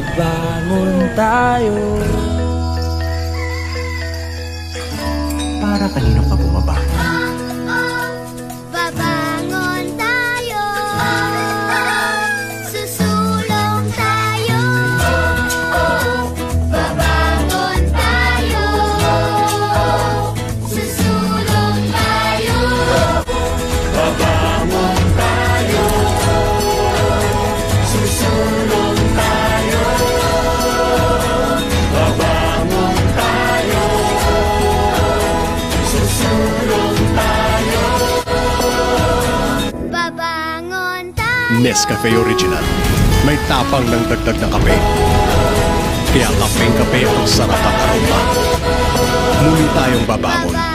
Babangon tayo. Para kanino ka bumabangon? Babangon tayo. Susulong tayo. Babangon tayo. Susulong tayo. Babangon tayo. Susulong tayo. Babangon tayo. Susulong tayo. Babangon tayo. Nescafe Original. May tapang ng dagdag na kape. Kaya kapeng-kape ang sarap at aroma. Muli tayong babangon.